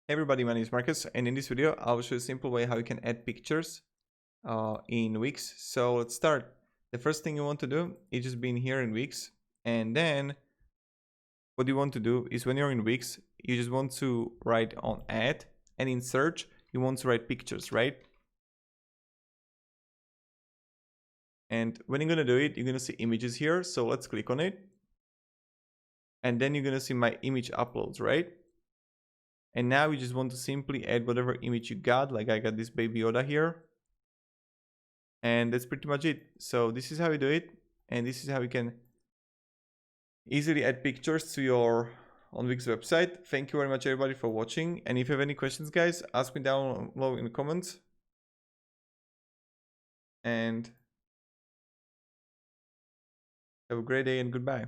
Hey everybody, my name is Marcus, and in this video I'll show you a simple way how you can add pictures in Wix. So let's start. The first thing you want to do is just be in here in Wix, and then what you want to do is when you're in Wix, you just want to write on add, and in search you want to write pictures, right? And when you're gonna do it, you're gonna see images here. So let's click on it, and then you're gonna see my image uploads, right? And now you just want to simply add whatever image you got. Like I got this baby Yoda here. And that's pretty much it. So this is how you do it. And this is how you can easily add pictures to your Wix website. Thank you very much everybody for watching. And if you have any questions, guys, ask me down below in the comments. And have a great day and goodbye.